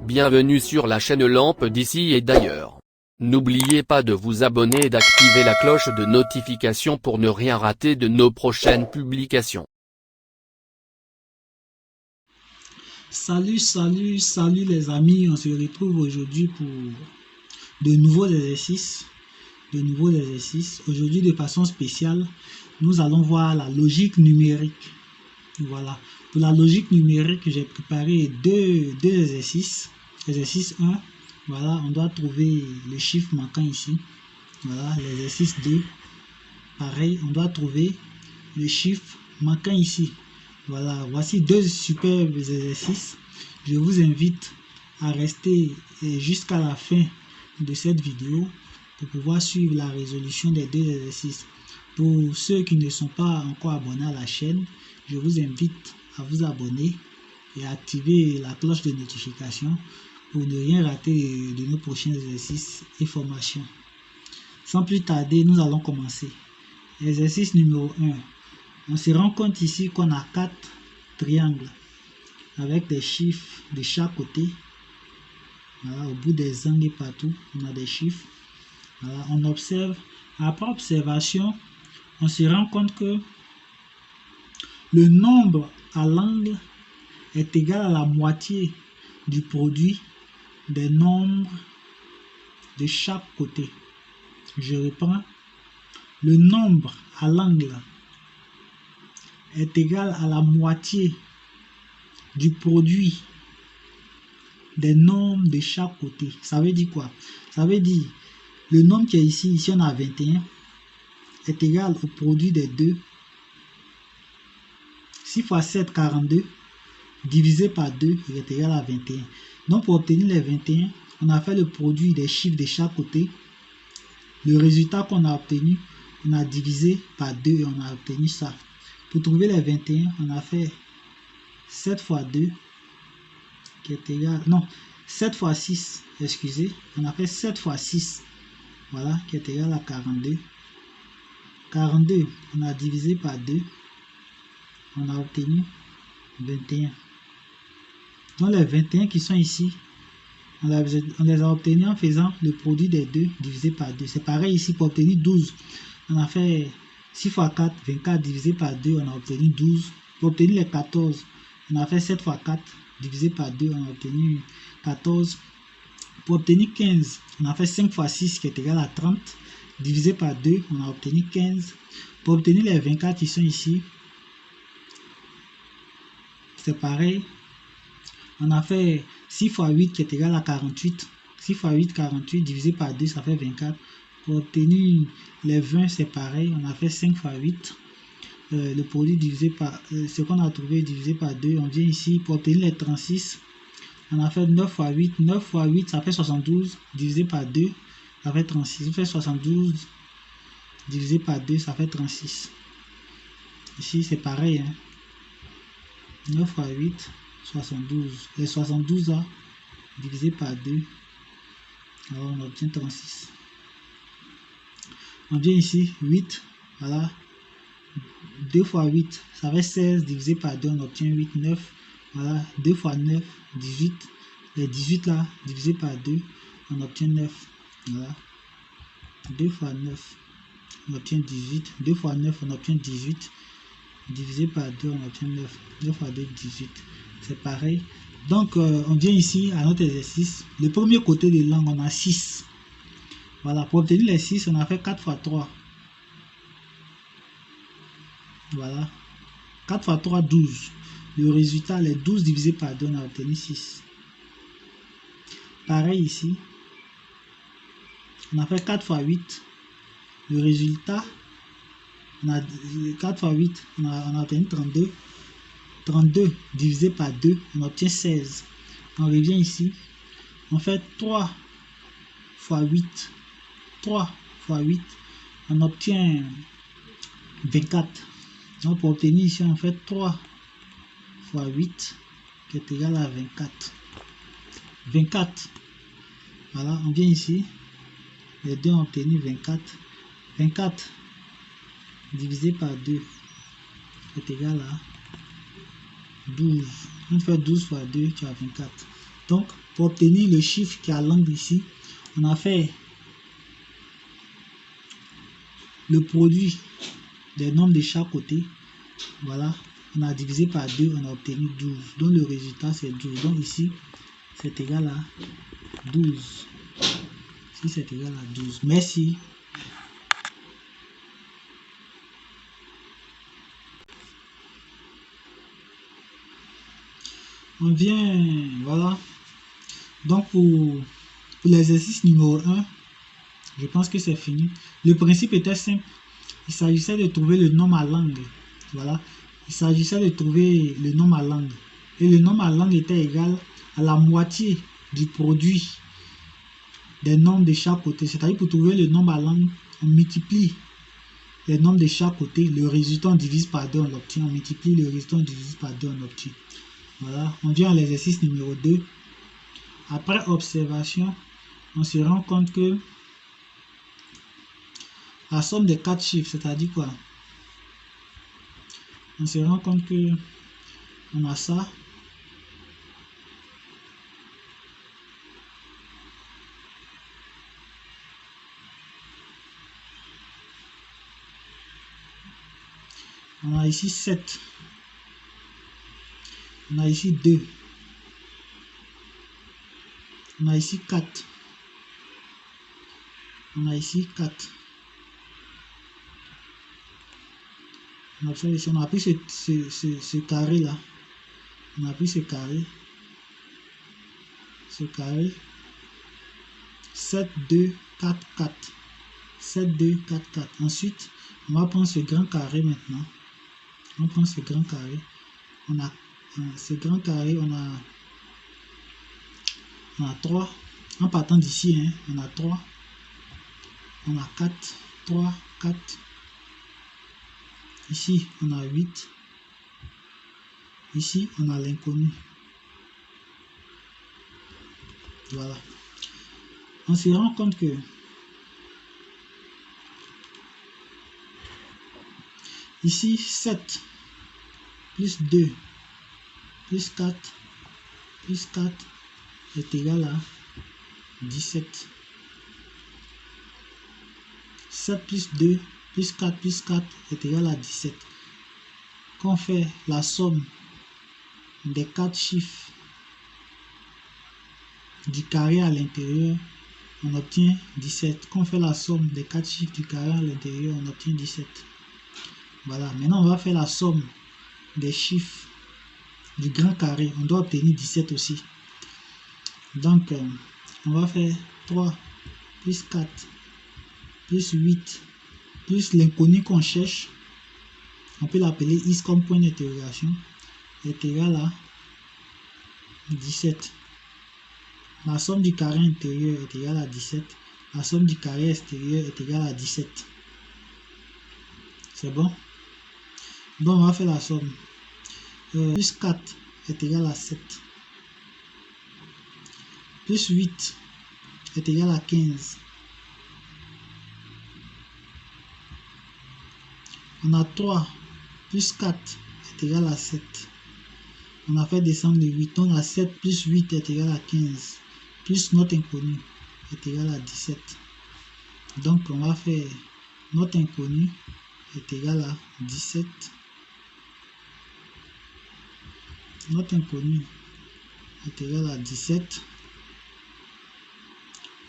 Bienvenue sur la chaîne Lampe d'ici et d'ailleurs. N'oubliez pas de vous abonner et d'activer la cloche de notification pour ne rien rater de nos prochaines publications. Salut les amis, on se retrouve aujourd'hui pour de nouveaux exercices. Aujourd'hui de façon spéciale, nous allons voir la logique numérique. Voilà, pour la logique numérique, j'ai préparé deux exercices. Exercice 1, voilà, on doit trouver le chiffre manquant ici. Voilà, l'exercice 2, pareil, on doit trouver le chiffre manquant ici. Voilà, voici deux superbes exercices. Je vous invite à rester jusqu'à la fin de cette vidéo pour pouvoir suivre la résolution des deux exercices. Pour ceux qui ne sont pas encore abonnés à la chaîne, je vous invite à vous abonner et à activer la cloche de notification pour ne rien rater de nos prochains exercices et formations. Sans plus tarder, nous allons commencer. Exercice numéro 1. On se rend compte ici qu'on a 4 triangles avec des chiffres de chaque côté. Voilà, au bout des angles et partout, on a des chiffres. Voilà, on observe. Après observation, on se rend compte que le nombre à l'angle est égal à la moitié du produit des nombres de chaque côté. Je reprends. Le nombre à l'angle est égal à la moitié du produit des nombres de chaque côté. Ça veut dire quoi? Ça veut dire le nombre qui est ici on a 21, est égal au produit des deux. 6 fois 7, 42, divisé par 2 est égal à 21. Donc pour obtenir les 21, on a fait le produit des chiffres de chaque côté. Le résultat qu'on a obtenu, on a divisé par 2 et on a obtenu ça. Pour trouver les 21, on a fait 7 fois 2 qui est égal, non, 7 fois 6, excusez, on a fait 7 fois 6, voilà, qui est égal à 42. 42, on a divisé par 2, on a obtenu 21. Donc les 21 qui sont ici, on les a obtenus en faisant le produit des deux divisé par 2. C'est pareil ici pour obtenir 12. On a fait 6 fois 4, 24 divisé par 2, on a obtenu 12. Pour obtenir les 14, on a fait 7 fois 4 divisé par 2, on a obtenu 14. Pour obtenir 15, on a fait 5 fois 6 qui est égal à 30. Divisé par 2, on a obtenu 15. Pour obtenir les 24 qui sont ici, c'est pareil. On a fait 6 fois 8 qui est égal à 48. 6 fois 8, 48, divisé par 2, ça fait 24. Pour obtenir les 20, c'est pareil. On a fait 5 fois 8. Le produit divisé par ce qu'on a trouvé divisé par 2. On vient ici pour obtenir les 36. On a fait 9 fois 8. 9 fois 8, ça fait 72. Divisé par 2, ça fait 36. On fait 72. Divisé par 2, ça fait 36. Ici, c'est pareil. Hein? 9 fois 8, 72. Les 72 là, divisé par 2, alors on obtient 36. On vient ici, 8, voilà. 2 fois 8, ça fait 16. Divisé par 2, on obtient 8, 9. Voilà, 2 fois 9, 18. Les 18 là, divisé par 2, on obtient 9. Voilà. 2 fois 9, on obtient 18. 2 fois 9, on obtient 18. Divisé par 2, on obtient 9. 2 fois 2, 18. C'est pareil. Donc, on vient ici à notre exercice. Le premier côté de l'angle, on a 6. Voilà, pour obtenir les 6, on a fait 4 fois 3. Voilà. 4 fois 3, 12. Le résultat, les 12 divisé par 2, on a obtenu 6. Pareil ici. On a fait 4 fois 8. Le résultat, on a 4 fois 8, on a obtenu 32. 32 divisé par 2, on obtient 16. On revient ici. On fait 3 fois 8. 3 fois 8, on obtient 24. Donc pour obtenir ici, on fait 3 fois 8 qui est égal à 24. 24. Voilà, on vient ici. Les deux ont obtenu 24. 24 divisé par 2 est égal à 12. On fait 12 fois 2, tu as 24. Donc, Pour obtenir le chiffre qui est à l'angle ici, on a fait le produit des nombres de chaque côté. Voilà, on a divisé par 2, on a obtenu 12. Donc le résultat c'est 12. Donc ici, c'est égal à 12. Ici, c'est égal à 12. Merci. On vient, voilà. Donc pour l'exercice numéro 1, je pense que c'est fini. Le principe était simple. Il s'agissait de trouver le nombre à l'angle. Voilà. Il s'agissait de trouver le nombre à l'angle. Et le nombre à l'angle était égal à la moitié du produit des nombres de chaque côté. C'est-à-dire pour trouver le nombre à l'angle, on multiplie les nombres de chaque côté. Le résultat on divise par 2, on l'obtient. On multiplie le résultat, on divise par 2, on l'obtient. Voilà. On vient à l'exercice numéro 2. Après observation, on se rend compte que la somme des 4 chiffres, c'est-à-dire quoi? On se rend compte que on a ça. On a ici 7. On a ici 2. On a ici 4. On a ici 4. On a pris ce carré là. On a pris ce carré. Ce carré. 7, 2, 4, 4. 7, 2, 4, 4. Ensuite, on va prendre ce grand carré maintenant. On prend ce grand carré. On a ce grand carré, on a 3. En partant d'ici, hein, on a 3. On a 4. 3, 4. Ici, on a 8. Ici, on a l'inconnu. Voilà. On se rend compte que ici, 7 plus 2 plus 4 plus 4 est égal à 17. 7 plus 2 plus 4 plus 4 est égal à 17. Quand on fait la somme des 4 chiffres du carré à l'intérieur, on obtient 17. Quand on fait la somme des 4 chiffres du carré à l'intérieur, on obtient 17. Voilà, maintenant on va faire la somme des chiffres du grand carré. On doit obtenir 17 aussi. Donc, on va faire 3 plus 4 plus 8 plus l'inconnu qu'on cherche. On peut l'appeler X comme point d'interrogation. Est égal à 17. La somme du carré intérieur est égale à 17. La somme du carré extérieur est égale à 17. C'est bon? Donc on va faire la somme. Plus 4 est égal à 7. Plus 8 est égal à 15. On a 3 plus 4 est égal à 7. On a fait descendre de 8. Donc à 7 plus 8 est égal à 15. Plus notre inconnu est égal à 17. Donc on va faire notre inconnu est égal à 17. Notre inconnu est égal à 17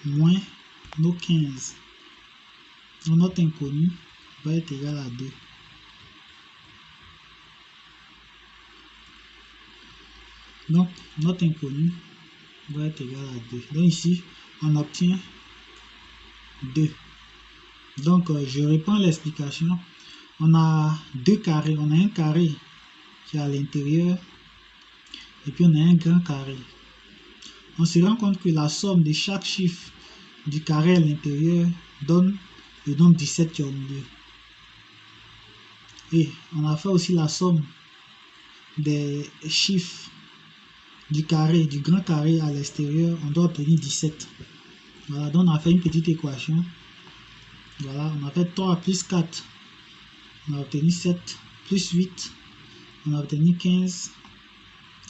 moins nos 15. Donc notre inconnu va être égal à 2. Donc notre inconnu va être égal à 2. Donc ici, on obtient 2. Donc je reprends l'explication. On a deux carrés. On a un carré qui est à l'intérieur et puis on a un grand carré. On se rend compte que la somme de chaque chiffre du carré à l'intérieur donne le nombre 17 qui est au milieu. Et on a fait aussi la somme des chiffres du carré, du grand carré à l'extérieur. On doit obtenir 17. Voilà, donc on a fait une petite équation. Voilà, on a fait 3 plus 4. On a obtenu 7 plus 8. On a obtenu 15.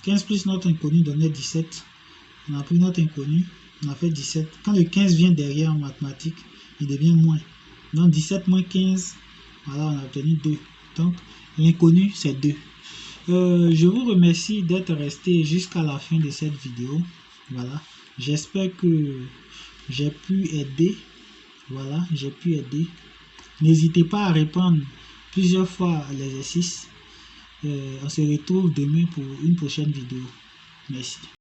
15 plus notre inconnu donnait 17. On a pris notre inconnu, on a fait 17. Quand le 15 vient derrière en mathématiques, il devient moins. Donc 17 moins 15, voilà, on a obtenu 2. Donc l'inconnu, c'est 2. Je vous remercie d'être resté jusqu'à la fin de cette vidéo. Voilà, j'espère que j'ai pu aider. Voilà, j'ai pu aider. N'hésitez pas à répondre plusieurs fois l'exercice. On se retrouve demain pour une prochaine vidéo. Merci.